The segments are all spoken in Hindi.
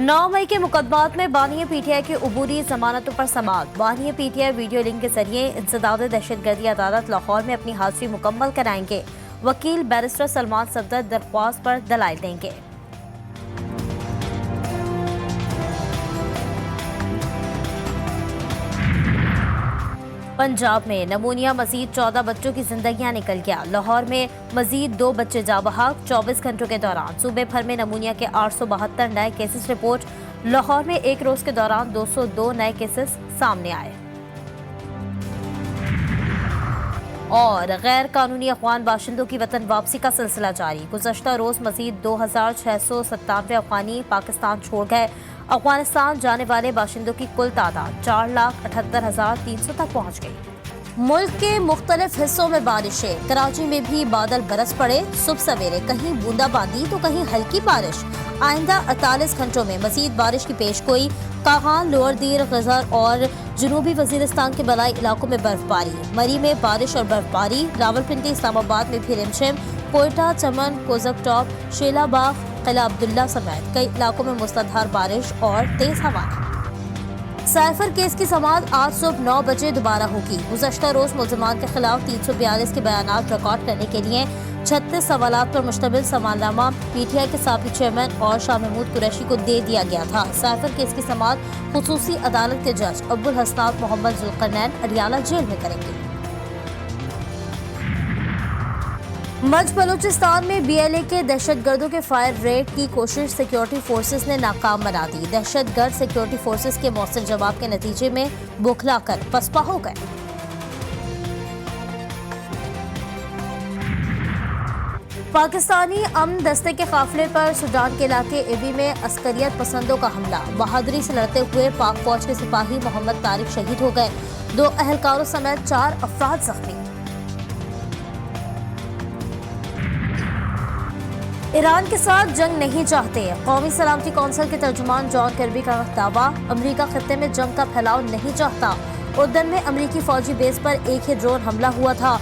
9 मई के मुकदमात में बानिया पीटीआई की उबूरी जमानतों पर समाअत। बानिया पीटीआई वीडियो लिंक के जरिए इंसदाद दहशतगर्दी अदालत लाहौर में अपनी हाजिरी मुकम्मल कराएंगे। वकील बैरिस्टर सलमान सफदर दरख्वास्त पर दलाइल देंगे। पंजाब में नमूनिया मजीद 14 बच्चों की जिंदगियां निकल गया। लाहौर में मजीद 2 बच्चे जा बहाक। 24 घंटों के दौरान सूबे भर में नमूनिया के 872 नए केसेस रिपोर्ट। लाहौर में एक रोज के दौरान 202 नए केसेस सामने आए। और गैर कानूनी अफगान बाशिंदों की वतन वापसी का सिलसिला जारी। गुज़श्ता रोज मजीद 2697 अफगानी पाकिस्तान छोड़ गए। अफगानिस्तान जाने वाले बाशिंदों की कुल तादाद 4,78,300 तक पहुँच गई। मुल्क के मुख्तलिफ हिस्सों में बारिशें। कराची में भी बादल बरस पड़े। सुबह सवेरे कहीं बूंदाबांदी तो कहीं हल्की बारिश। आइंदा 48 घंटों में मजीद बारिश की पेशगोई। कागान, लोअर दीर, गजर और जनूबी वजीरिस्तान के बलाई इलाकों में बर्फबारी। मरी में बारिश और बर्फबारी। रावलपिंडी, इस्लामाबाद में भी रिमझिम। कोयटा, चमन, कोजक टॉप, शेलाबाग, किला अब्दुल्ला समेत कई इलाकों में मूसलाधार बारिश और तेज हवाएं। साइफर केस की समाअत आज सुबह 9 बजे दोबारा होगी। गुज़श्ता रोज मुल्ज़िमान के खिलाफ 342 के बयानात रिकॉर्ड करने के लिए 36 सवालात पर मुश्तमिल समानामा पीटीआई के साबिक चेयरमैन और शाह महमूद कुरैशी को दे दिया गया था। साइफर केस की समाअत खुसूसी अदालत के जज अब्दुल हसनात मोहम्मद जुल्करनैन अडियाला जेल में करेंगे। मध्य बलूचिस्तान में बीएलए के दहशतगर्दों के फायर रेड की कोशिश सिक्योरिटी फोर्सेस ने नाकाम बना दी। दहशतगर्द सिक्योरिटी फोर्सेस के मौसर जवाब के नतीजे में बौखलाकर पसपा हो गए। पाकिस्तानी अमन दस्ते के काफिले पर सूडान के इलाके एबी में अस्करियत पसंदों का हमला। बहादुरी से लड़ते हुए पाक फौज के सिपाही मोहम्मद तारिक शहीद हो गए। 2 अहलकारों समेत 4 अफराद जख्मी। ईरान के साथ जंग नहीं चाहते। कौमी सलामती कौंसिल के तर्जुमान जॉन कर्बी का दावा। अमरीका खत्ते में जंग का फैलाव नहीं चाहता। उर्दन में अमरीकी फौजी बेस पर एक ही ड्रोन हमला हुआ था।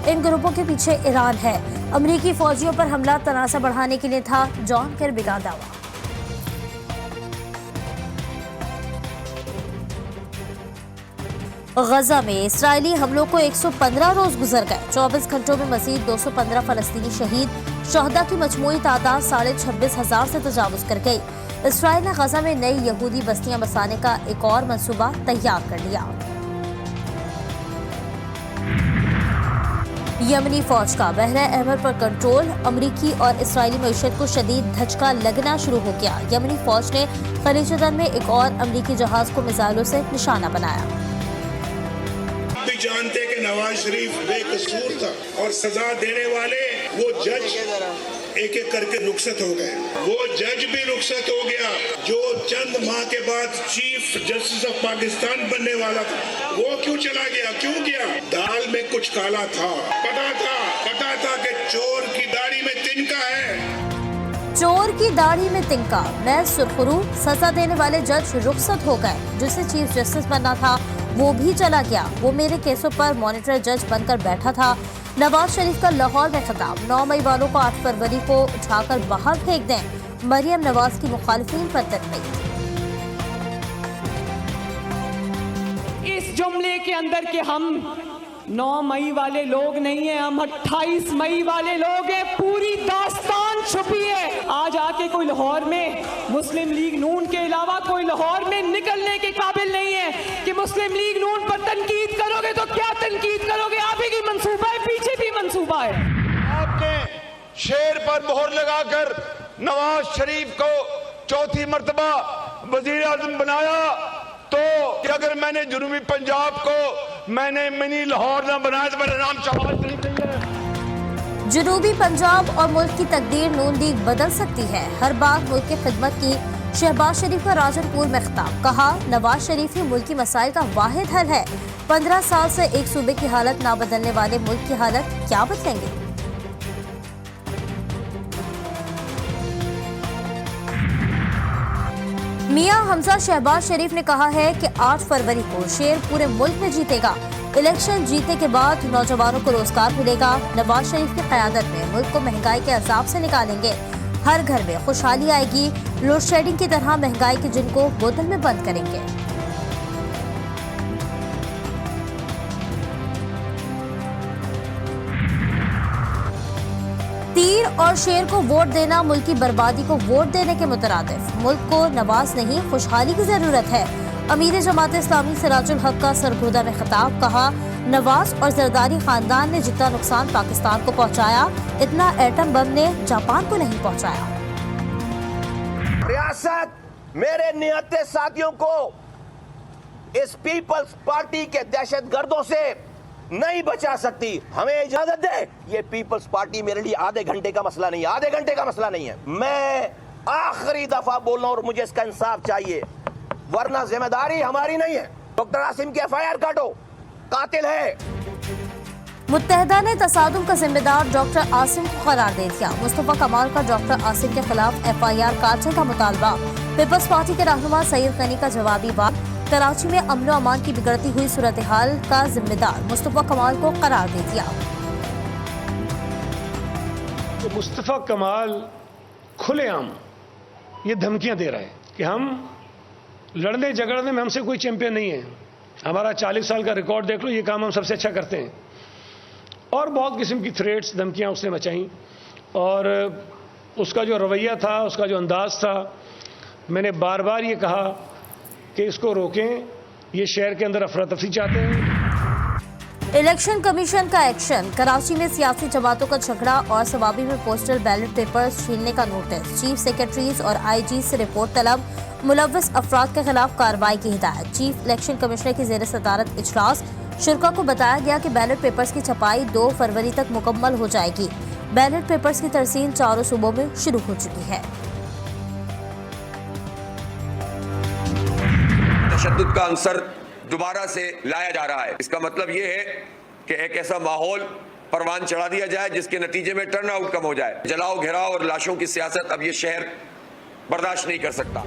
इन ग्रुपों के पीछे ईरान है। अमरीकी फौजियों पर हमला तनाज़ा बढ़ाने के लिए था, जॉन कर्बी का दावा। गजा में इसराइली हमलों को 115 रोज गुजर गए। 24 घंटों में मजीद 215 फलस्तीनी शहीद। शहदा की मजमूई तादाद 26,500 से तजावुज कर गई। इसराइल ने गजा में नई यहूदी बस्तियां बसाने का एक और मंसूबा तैयार कर लिया। यमनी फौज का बहरा अहमर पर कंट्रोल। अमरीकी और इसराइली मईशत को शदीद धचका लगना शुरू हो गया। यमनी फौज ने खलीज अदन में एक और अमरीकी जहाज को मिसाइलों से निशाना बनाया। भी जानते कि नवाज शरीफ बेकसूर था और सजा देने वाले वो जज एक एक करके रुखसत हो गए। वो जज भी रुखसत हो गया जो चंद माह के बाद चीफ जस्टिस ऑफ पाकिस्तान बनने वाला था। वो क्यों चला गया? क्यों गया? दाल में कुछ काला था। पता था कि चोर की दाढ़ी में तिनका है। चोर की दाढ़ी में तिनका। मैं सुरखरू। सजा देने वाले जज रुखसत हो गए। जिसे चीफ जस्टिस बनना था वो भी चला गया। वो मेरे केसों पर मॉनिटर जज बनकर बैठा था। नवाज शरीफ का लाहौर में खिताब। 9 मई वालों को 8 फरवरी को उठाकर बाहर फेंक दें। मरियम नवाज की मुखालिफिन पर तनकीद। इस जुमले के अंदर के हम 9 मई वाले लोग नहीं हैं, हम 28 मई वाले लोग हैं। पूरी दास्तान छुपी है। आज आके कोई लाहौर में मुस्लिम लीग नून के अलावा कोई लाहौर में निकलने के काबिल नहीं है कि मुस्लिम लीग नून पर तनकीद करोगे तो क्या तनकीद करोगे? आप ही की मंसूबा है, पीछे भी मंसूबा है। आपने शेर पर मोहर लगाकर नवाज शरीफ को चौथी मर्तबा वजीर आजम बनाया तो अगर मैंने जनूबी पंजाब को मैंने मिनी लाहौर ना बनाया तो मेरा नाम शहबाज शरीफ नहीं है। जनूबी पंजाब और मुल्क की तकदीर नून लीग बदल सकती है। हर बात मुल्क की खिदमत की। शहबाज शरीफ का राजनपुर में खिताब। कहा, नवाज शरीफ ही मुल्क की मसाइल का वाहिद हल है। 15 साल से एक सूबे की हालत ना बदलने वाले मुल्क की हालत क्या बदलेंगे? मियां हमजा शहबाज शरीफ ने कहा है कि 8 फरवरी को शेर पूरे मुल्क में जीतेगा। इलेक्शन जीतने के बाद नौजवानों को रोजगार मिलेगा। नवाज शरीफ की क़यादत में मुल्क को महंगाई के अजाब से निकालेंगे। हर घर में खुशहाली आएगी। लोड शेडिंग की तरह महंगाई के जिन को बोतल में बंद करेंगे। तीर और शेर को वोट देना मुल्क की बर्बादी को वोट देने के मुतरादिफ। मुल्क को नवाज नहीं खुशहाली की जरूरत है। अमीर जमात इस्लामी सिराजुल हक का सरगोदा में खिताब, कहा नवाज और जरदारी खानदान ने जितना नुकसान पाकिस्तान को पहुंचाया इतना एटम बम ने जापान को नहीं पहुंचाया। रियासत मेरे निहत्ते साथियों को इस पीपल्स पार्टी के दहशतगर्दों से नहीं बचा सकती। हमें इजाजत दे। ये पीपल्स पार्टी मेरे लिए आधे घंटे का मसला नहीं है, आधे घंटे का मसला नहीं है। मैं आखिरी दफा बोल रहा हूं और मुझे इसका इंसाफ चाहिए, वरना जिम्मेदारी हमारी नहीं है। डॉक्टर आसिम की FIR काटो, कातिल है। मुत्तहदा ने तसादुम का जिम्मेदार डॉक्टर आसिम को करार दे दिया। मुस्तफा कमाल का डॉक्टर आसिम के खिलाफ FIR काटने का मुतालबा। पीपल्स पार्टी के रहनुमा सैयद गनी का जवाबी वार। कराची में अमन व अमान की बिगड़ती हुई सूरत हाल का जिम्मेदार मुस्तफा कमाल को करार दे दिया। तो मुस्तफा कमाल खुलेआम ये धमकियां दे रहा है कि हम लड़ने झगड़ने में हमसे कोई चैंपियन नहीं है, हमारा 40 साल का रिकॉर्ड देख लो, ये काम हम सबसे अच्छा करते हैं। और बहुत किस्म की थ्रेट्स, धमकियां उसने मचाई। और उसका जो रवैया था, उसका जो अंदाज था, मैंने बार बार ये कहा कि इसको रोकें, ये शहर के अंदर अफरा तफरी चाहते हैं। इलेक्शन कमीशन का एक्शन। कराची में सियासी जमातों का झगड़ा और सवाबी में पोस्टल बैलेट पेपर्स छीनने का नोटिस। चीफ सेक्रेटरीज और IG से रिपोर्ट तलब। मुलव्वस अफराद के खिलाफ कार्रवाई की हिदायत। चीफ इलेक्शन कमिश्नर की ज़ेर सदारत इजलास। शुरा को बताया गया कि बैलेट पेपर्स की छपाई 2 फरवरी तक मुकम्मल हो जाएगी। बैलेट पेपर्स की तरसील 4 सूबों में शुरू हो चुकी है। तशद्दुद का अंसर दोबारा से लाया जा रहा है। इसका मतलब ये है कि एक ऐसा माहौल परवान चढ़ा दिया जाए जिसके नतीजे में टर्न आउट कम हो जाए। जलाओ, घेराव और लाशों की सियासत अब ये शहर बर्दाश्त नहीं कर सकता।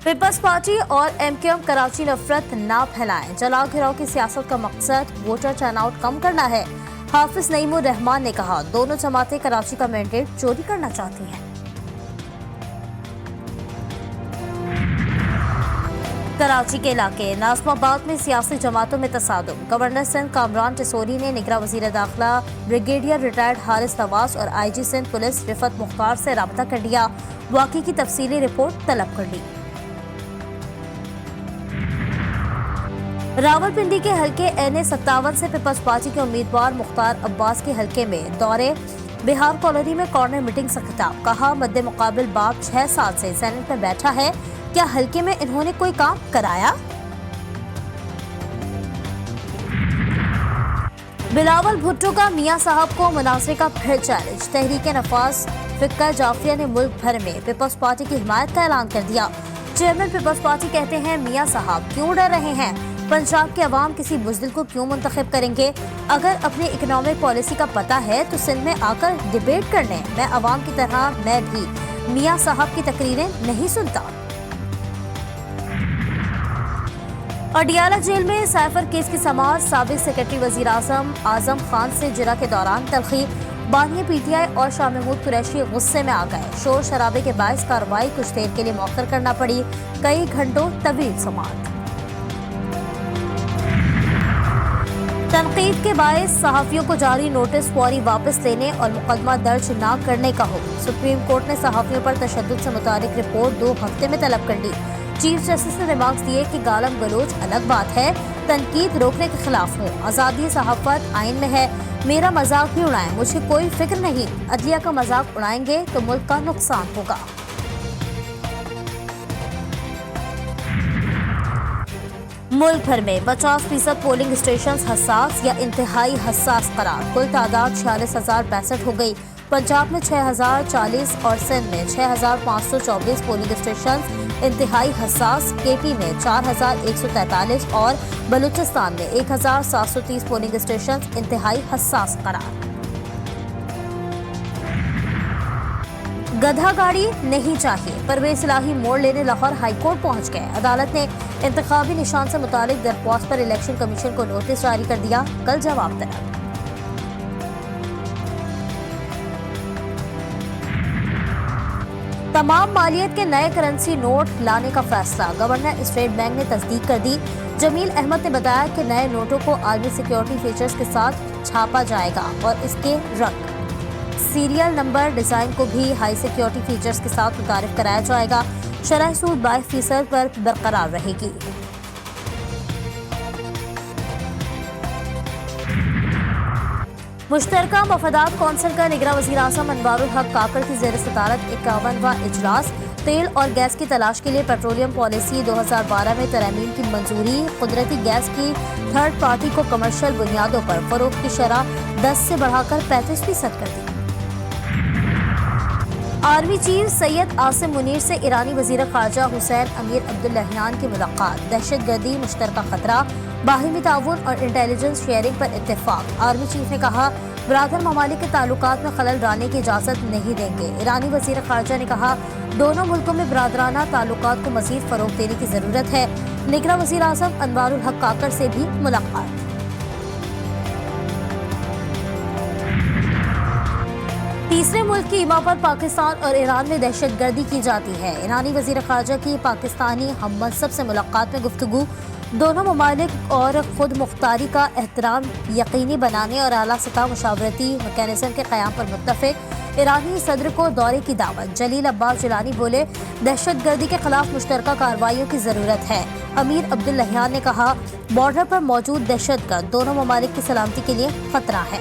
पीपल्स पार्टी और MKM कराची नफरत ना फैलाएं। जलाओ घेराव की सियासत का मकसद वोटर टर्नआउट कम करना है। हाफिज नईमुर रहमान ने कहा, दोनों जमातें कराची का मैंडेट चोरी करना चाहती हैं। कराची के इलाके नाज़िमाबाद में सियासी जमातों में तसादुम। गवर्नर सिंध कामरान टिसोरी ने निगरां वज़ीर दाखिला ब्रिगेडियर रिटायर्ड हारिस नवाज और IG सिंध पुलिस रिफत मुख्तार से रब्ता कर लिया। वाक़ई की तफसीली रिपोर्ट तलब कर ली। रावलपिंडी के हल्के NA57 से पीपल्स पार्टी के उम्मीदवार मुख्तार अब्बास के हल्के में दौरे। बिहार कॉलोनी में कॉर्नर मीटिंग से खिताब, कहा मद्दे मुकाबिल बाप 6 साल से सेनेट में बैठा है, क्या हल्के में इन्होंने कोई काम कराया? बिलावल भुट्टो का मियां साहब को मुनासिर का फिर चैलेंज। तहरीक नफाज फिक्र जाफरिया ने मुल्क भर में पीपल्स पार्टी की हिमायत का ऐलान कर दिया। चेयरमैन पीपल्स पार्टी कहते हैं मियां साहब क्यों डर रहे हैं? पंजाब के अवाम किसी बुज़दिल को क्यों मुंतखब करेंगे? अगर अपनी इकोनॉमिक पॉलिसी का पता है तो सिंध में आकर डिबेट कर लें। मैं अवाम की तरह मैं भी मियां साहब की तकरीरें नहीं सुनता। अडियाला जेल में साइफर केस की समाअत। साबिक सेक्रेटरी वजीर आजम खान से जिरा के दौरान तलखी। बानिया PTI और शाह महमूद कुरैशी गुस्से में आ गए। शोर शराबे के बायस कार्रवाई कुछ देर के लिए मौखर करना पड़ी। कई घंटों तवील समाअत। तनकीद के बायस सहाफियों को जारी नोटिस फौरी वापस लेने और मुकदमा दर्ज न करने का हुक्म। सुप्रीम कोर्ट ने सहाफियों पर तशद्दुद से मुतालिक रिपोर्ट 2 हफ्ते में तलब कर ली। चीफ जस्टिस ने रिमार्क्स दिए कि गालम गलोच अलग बात है, तनकीद रोकने के खिलाफ हूँ। आज़ादी सहाफत आइन में है, मेरा मजाक भी उड़ाएं, मुझे कोई फिक्र नहीं। अदलिया का मजाक उड़ाएंगे तो मुल्क का नुकसान होगा। मुल्क भर में 50% पोलिंग स्टेशन हसास या इंतहाई हसास करार। कुल तादाद 46,065 हो गई। पंजाब में 6,040 और सिंध में 6,524 पोलिंग स्टेशन इंतहाई हसास। KP में 4,143 और बलूचिस्तान में 1,730 पोलिंग स्टेशन इंतहाई हसास करार। गधा गाड़ी नहीं चाहिए, परवेज इलाही मोड़ लेने लाहौर हाईकोर्ट पहुंच गए। अदालत ने इंतखाबी निशान से मुतालिक दरख्वास्त पर इलेक्शन कमीशन को नोटिस जारी कर दिया। कल जवाब तलब। तमाम मालियत के नए करेंसी नोट लाने का फैसला। गवर्नर स्टेट बैंक ने तस्दीक कर दी। जमील अहमद ने बताया कि नए नोटों को आर्मी सिक्योरिटी फीचर्स के साथ छापा जाएगा और इसके रंग, सीरियल नंबर, डिजाइन को भी हाई सिक्योरिटी फीचर्स के साथ मुतारिफ कराया जाएगा। शरह सूद 22% पर बरकरार रहेगी। मुश्तरका मफादात कौंसिल का निगरान वज़ीर आज़म अनवारुल हक काकड़ की ज़ेर सदारत 51वां इजलास। तेल और गैस की तलाश के लिए पेट्रोलियम पॉलिसी 2012 में तरमीम की मंजूरी। कुदरती गैस की थर्ड पार्टी को कमर्शियल बुनियादों पर फरोख्त की शरह 10 से बढ़ाकर 35% कर दी। आर्मी चीफ सैयद आसिम मुनीर से ईरानी वज़ीर ख़ारजा हुसैन अमीर अब्दुल्लाहियान की मुलाकात। दहशतगर्दी, मुश्तरका खतरा, बाहिमी ताउन और इंटेलिजेंस शेयरिंग पर इत्तेफाक। आर्मी चीफ ने कहा, बरादर ममालिक के ताल्लुकात में खलल डालने की इजाज़त नहीं देंगे। ईरानी वज़ीर ख़ारजा ने कहा, दोनों मुल्कों में बरादराना ताल्लुकात को मज़ीद फ़रोग़ देने की ज़रूरत है। निगरान वज़ीर आज़म अनवारुल हक काकड़ से भी मुलाकात। तीसरे मुल्क की ईमा पर पाकिस्तान और ईरान में दहशतगर्दी की जाती है। ईरानी वज़ीर ख़ारजा की पाकिस्तानी हम मनसब से मुलाकात में गुफ्तगू। दोनों ममालिक और खुद मुख्तारी का एहतराम यकीनी बनाने और आला सतह मुशावरती मैकेनिज़्म के क़याम पर मुत्तफ़िक़। ईरानी सदर को दौरे की दावत। जलील अब्बास जिलानी बोले, दहशतगर्दी के खिलाफ मुश्तरका कार्रवाइयों की ज़रूरत है। अमीर अब्दुल्लाहियान ने कहा, बॉर्डर पर मौजूद दहशतगर्द दोनों ममालिक की सलामती के लिए खतरा है।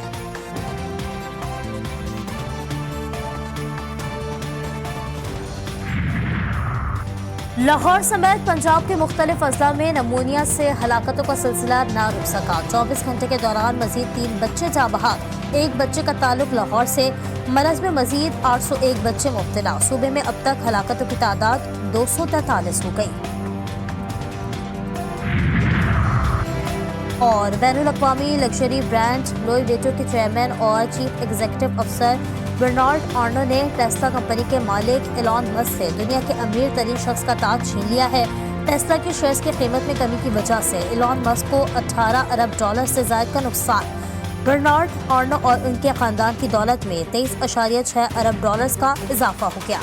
लाहौर समेत पंजाब के मुख्तलिफ अजला में नमूनिया से हलाकतों का सिलसिला न रुक सका। 24 घंटे के दौरान मजीद 3 बच्चे जाँ बहक। एक बच्चे का ताल्लुक लाहौर से। मरज में मजीद 801 बच्चे मुब्तला। सूबे में अब तक हलाकतों की तादाद 243 हो गई। और बैनुल अक़वामी लग्जरी ब्रांड लुई विटो के चेयरमैन और चीफ एग्जीक्यूटिव अफसर बर्नार्ड आर्नो ने टेस्ला कंपनी के मालिक एलॉन मस्क से दुनिया के अमीर तरीन शख्स का ताज छीन लिया है। टेस्ला की शेयर्स की कीमत में कमी की वजह से एलॉन मस्क को $18 अरब से ज़ायद का नुकसान। बर्नार्ड आर्नो और उनके खानदान की दौलत में $23.6 अरब का इजाफा हो गया।